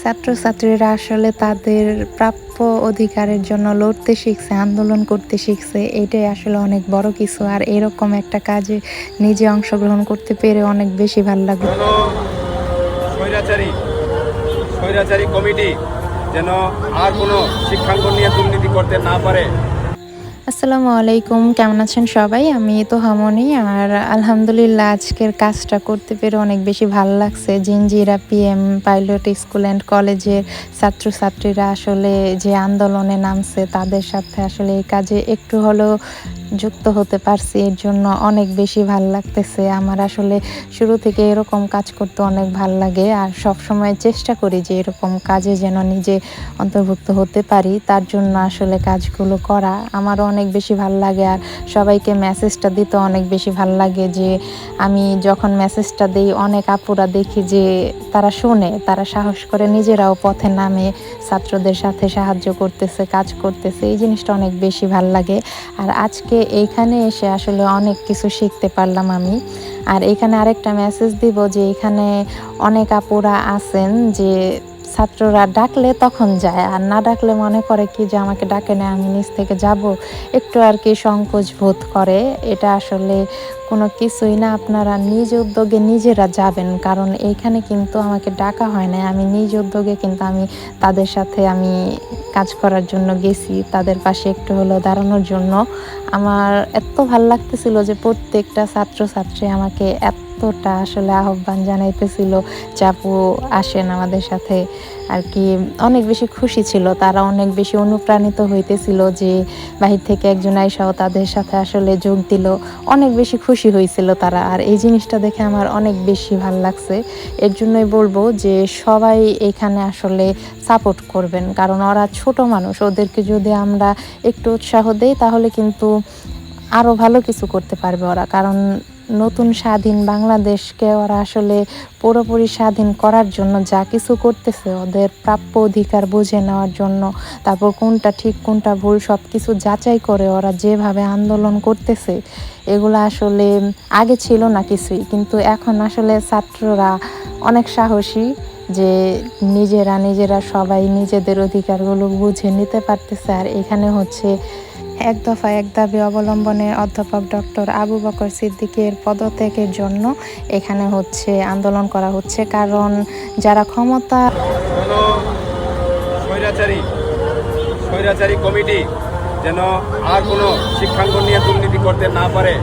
ছাত্রছাত্রীরা আসলে তাদের প্রাপ্য অধিকারের জন্য লড়তে শিখছে, আন্দোলন করতে শিখছে। এটাই আসলে অনেক বড় কিছু। আর এরকম একটা কাজে নিজে অংশগ্রহণ করতে পেরে অনেক বেশি ভাল লাগে। স্বৈরাচারী স্বৈরাচারী কমিটি যেন আর কোনো শিক্ষাঙ্গন নিয়ে দুর্নীতি করতে না পারে। আসসালামু আলাইকুম, কেমন আছেন সবাই? আমি তো হামনি। আর আলহামদুলিল্লাহ আজকের কাজটা করতে পেরে অনেক বেশি ভালো লাগছে। Jinjira PM pilot school and কলেজের ছাত্রছাত্রীরা আসলে যে আন্দোলনে নামছে তাদের সাথে আসলে এই কাজে একটু হলেও যুক্ত হতে পারছি, এর জন্য অনেক বেশি ভাল লাগতেছে। আমার আসলে শুরু থেকে এরকম কাজ করতে অনেক ভাল লাগে, আর সব সময় চেষ্টা করি যে এরকম কাজে যেন নিজে অন্তর্ভুক্ত হতে পারি। তার জন্য আসলে কাজগুলো করা আমারও অনেক বেশি ভাল লাগে। আর সবাইকে মেসেজটা দিতে অনেক বেশি ভাল লাগে যে আমি যখন মেসেজটা দিই অনেক আপুরা দেখি যে তারা শোনে, তারা সাহস করে নিজেরাও পথে নামে ছাত্রদের সাথে সাহায্য করতেছে, কাজ করতেছে। এই জিনিসটা অনেক বেশি ভাল লাগে। আর আজকে এইখানে এসে আসলে অনেক কিছু শিখতে পারলাম আমি। আর এখানে আরেকটা মেসেজ দিব যে এখানে অনেক আপুরা আছেন যে ছাত্ররা ডাকলে তখন যায়, আর না ডাকলে মনে করে কি যে আমাকে ডাকে না, আমি নিজ থেকে যাব, একটু আর কি সংকোচ বোধ করে। এটা আসলে কোনো কিছুই না, আপনারা নিজ উদ্যোগে নিজেরা যাবেন। কারণ এইখানে কিন্তু আমাকে ডাকা হয় না, আমি নিজ উদ্যোগে কিন্তু আমি তাদের সাথে আমি কাজ করার জন্য গেছি, তাদের পাশে একটু হলেও দাঁড়ানোর জন্য। আমার এত ভাল লাগতেছিল যে প্রত্যেকটা ছাত্রছাত্রী আমাকে এতটা আসলে আহ্বান জানাইতেছিল যে আপু আসেন আমাদের সাথে। আর কি অনেক বেশি খুশি ছিল, তারা অনেক বেশি অনুপ্রাণিত হইতেছিল যে বাহির থেকে একজন আইসাও তাদের সাথে আসলে যোগ দিল। অনেক বেশি খুশি হয়েছিল তারা, আর এই জিনিসটা দেখে আমার অনেক বেশি ভাল লাগছে। এর জন্যই বলবো যে সবাই এখানে আসলে সাপোর্ট করবেন, কারণ ওরা ছোট মানুষ, ওদেরকে যদি আমরা একটু উৎসাহ দেই তাহলে কিন্তু আরও ভালো কিছু করতে পারবে ওরা। কারণ নতুন স্বাধীন বাংলাদেশকে ওরা আসলে পুরোপুরি স্বাধীন করার জন্য যা কিছু করতেছে, ওদের প্রাপ্য অধিকার বুঝে নেওয়ার জন্য, তারপর কোনটা ঠিক কোনটা ভুল সব কিছু যাচাই করে ওরা যেভাবে আন্দোলন করতেছে, এগুলো আসলে আগে ছিল না কিছুই, কিন্তু এখন আসলে ছাত্ররা অনেক সাহসী যে নিজেরা সবাই নিজেদের অধিকারগুলো বুঝে নিতে পারতেছে। আর এখানে হচ্ছে এক দফা এক দাবি অবলম্বনে অধ্যাপক ডক্টর আবু বকর সিদ্দিকের পদত্যাগের জন্য এখানে হচ্ছে আন্দোলন করা হচ্ছে। কারণ যারা ক্ষমতা স্বৈরাচারী কমিটি যেন আর কোনো শিক্ষাঙ্গন নিয়ে দুর্নীতি করতে না পারে,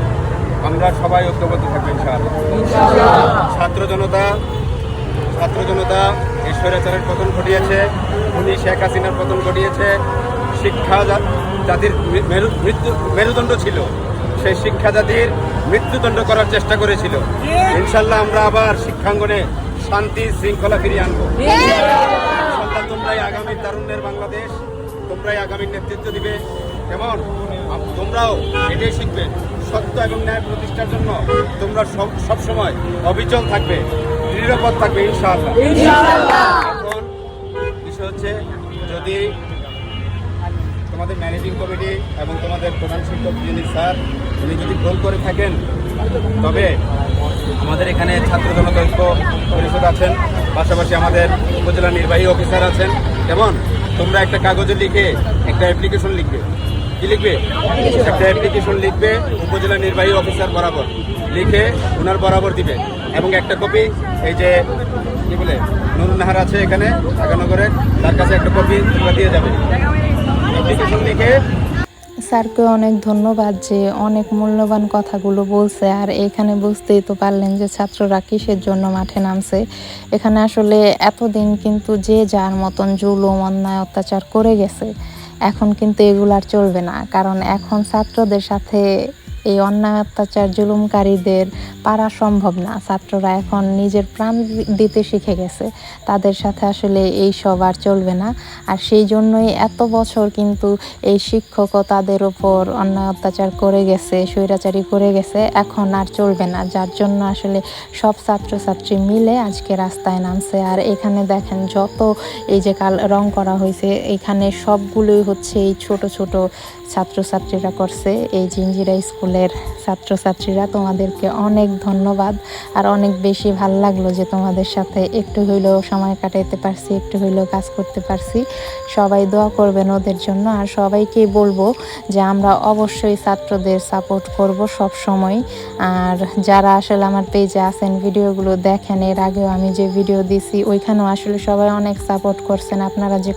আমরা সবাই ঐক্যবদ্ধ থাকবো ইনশাআল্লাহ। ছাত্র জনতা এই স্বৈরাচারের পতন ঘটিয়েছে, উনি শেখ হাসিনার পতন ঘটিয়েছে। শিক্ষা জাতির মেরুদণ্ড ছিল, সেই শিক্ষা জাতির মৃত্যুদণ্ড করার চেষ্টা করেছিল। ইনশাল্লাহ আমরা আবার শিক্ষাঙ্গনে শান্তি শৃঙ্খলা ফিরিয়ে আনবো। ইনশাল্লাহ তোমরাই আগামীর তারুণ্যের বাংলাদেশ, তোমরাই আগামীর নেতৃত্ব দিবে, এবং তোমরাও এটাই শিখবে সত্য এবং ন্যায় প্রতিষ্ঠার জন্য তোমরা সবসময় অবিচল থাকবে, দৃঢ়পদ থাকবে ইনশাআল্লাহ। এখন বিষয় হচ্ছে, যদি তোমাদের ম্যানেজিং কমিটি এবং তোমাদের প্রধান শিক্ষক যিনি স্যার, উনি যদি ভুল করে থাকেন, তবে আমাদের এখানে ছাত্র জনতা ঐক্য পরিষদ আছেন, পাশাপাশি আমাদের উপজেলা নির্বাহী অফিসার আছেন। যেমন তোমরা একটা কাগজে লিখে একটা অ্যাপ্লিকেশন লিখবে। কি লিখবে? একটা অ্যাপ্লিকেশন লিখবে উপজেলা নির্বাহী অফিসার বরাবর, লিখে ওনার বরাবর দিবে, এবং একটা কপি এই যে কি বলে নুরুন নাহার আছে এখানে ঢাকানগরে, তার কাছে একটা কপি তোমরা দিয়ে যাবে অ্যাপ্লিকেশন লিখে। স্যারকে অনেক ধন্যবাদ যে অনেক মূল্যবান কথাগুলো বলছে। আর এখানে বুঝতেই তো পারলেন যে ছাত্ররা কিসের জন্য মাঠে নামছে। এখানে আসলে এতদিন কিন্তু যে যার মতন জুলুম অন্যায় অত্যাচার করে গেছে, এখন কিন্তু এগুলো আর চলবে না। কারণ এখন ছাত্রদের সাথে এই অন্যায় অত্যাচার জুলুমকারীদের পারা সম্ভব না। ছাত্ররা এখন নিজের প্রাণ দিতে শিখে গেছে, তাদের সাথে আসলে এই সব আর চলবে না। আর সেই জন্যই এত বছর কিন্তু এই শিক্ষকও তাদের উপর অন্যায় অত্যাচার করে গেছে, স্বৈরাচারী করে গেছে, এখন আর চলবে না। যার জন্য আসলে সব ছাত্রছাত্রী মিলে আজকে রাস্তায় নামছে। আর এখানে দেখেন যত এই যে রং করা হয়েছে, এখানে সবগুলোই হচ্ছে এই ছোট ছোট ছাত্রছাত্রীরা করছে, এই জিঞ্জিরা স্কুলের ছাত্রছাত্রীরা। তোমাদেরকে অনেক ধন্যবাদ। আর অনেক বেশি ভালো লাগলো যে তোমাদের সাথে একটু হইলেও সময় কাটাইতে পারছি, একটু হইলেও কাজ করতে পারছি। সবাই দোয়া করবেন ওদের জন্য। আর সবাইকেই বলবো যে আমরা অবশ্যই ছাত্রদের সাপোর্ট করব সব সময়। আর যারা আসলে আমার পেজে আছেন, ভিডিওগুলো দেখেন, এর আগেও আমি যে ভিডিও দিছি ওইখানেও আসলে সবাই অনেক সাপোর্ট করছেন। আপনারা যে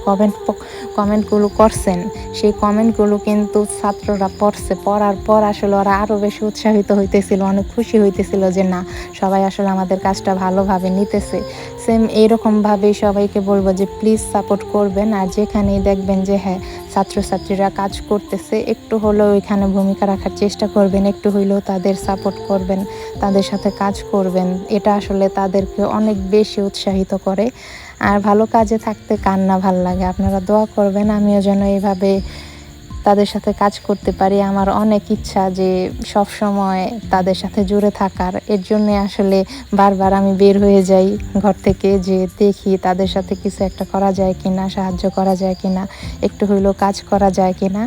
কমেন্টগুলো করছেন, সেই কমেন্টগুলো কিন্তু ছাত্ররা পড়ছে, পড়ার পর আসলে ওরা আরও বেশি উৎসাহিত হইতেছিল, অনেক খুশি হইতেছিল যে না, সবাই আসলে আমাদের কাজটা ভালোভাবে নিতেছে। সেম এইরকমভাবেই সবাইকে বলবো যে প্লিজ সাপোর্ট করবেন। আর যেখানেই দেখবেন যে হ্যাঁ ছাত্রছাত্রীরা কাজ করতেছে, একটু হলেও এখানে ভূমিকা রাখার চেষ্টা করবেন, একটু হইলেও তাদের সাপোর্ট করবেন, তাদের সাথে কাজ করবেন। এটা আসলে তাদেরকে অনেক বেশি উৎসাহিত করে। আর ভালো কাজে থাকতে কার না ভাল লাগে। আপনারা দোয়া করবেন আমিও যেন এইভাবে তাদের সাথে কাজ করতে পারি। আমার অনেক ইচ্ছা যে সব সময় তাদের সাথে জুড়ে থাকার। এর জন্য আসলে বারবার আমি বের হয়ে যাই ঘর থেকে, যে দেখি তাদের সাথে কিছু একটা করা যায় কিনা, সাহায্য করা যায় কিনা, একটু হইলেও কাজ করা যায় কিনা।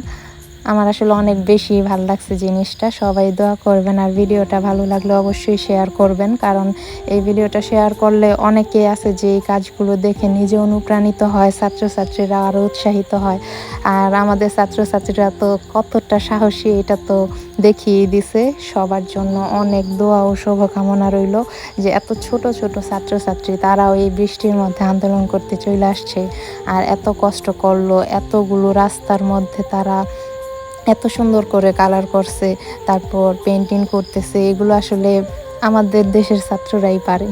আমার আসলে অনেক বেশি ভালো লাগছে জিনিসটা। সবাই দোয়া করবেন। আর ভিডিওটা ভালো লাগলে অবশ্যই শেয়ার করবেন, কারণ এই ভিডিওটা শেয়ার করলে অনেকে আছে যে এই কাজগুলো দেখে নিজে অনুপ্রাণিত হয়, ছাত্রছাত্রীরা আরও উৎসাহিত হয়। আর আমাদের ছাত্রছাত্রীরা তো কতটা সাহসী এটা তো দেখিয়ে দিছে। সবার জন্য অনেক দোয়া ও শুভকামনা রইল যে এত ছোট ছোট ছাত্রছাত্রী তারাও এই বৃষ্টির মধ্যে আন্দোলন করতে চলে আসছে, আর এত কষ্ট করলো, এতগুলো রাস্তার মধ্যে তারা এত সুন্দর করে কালার করছে, তারপর পেন্টিং করতেছে। এগুলো আসলে আমাদের দেশের ছাত্ররাই পারে।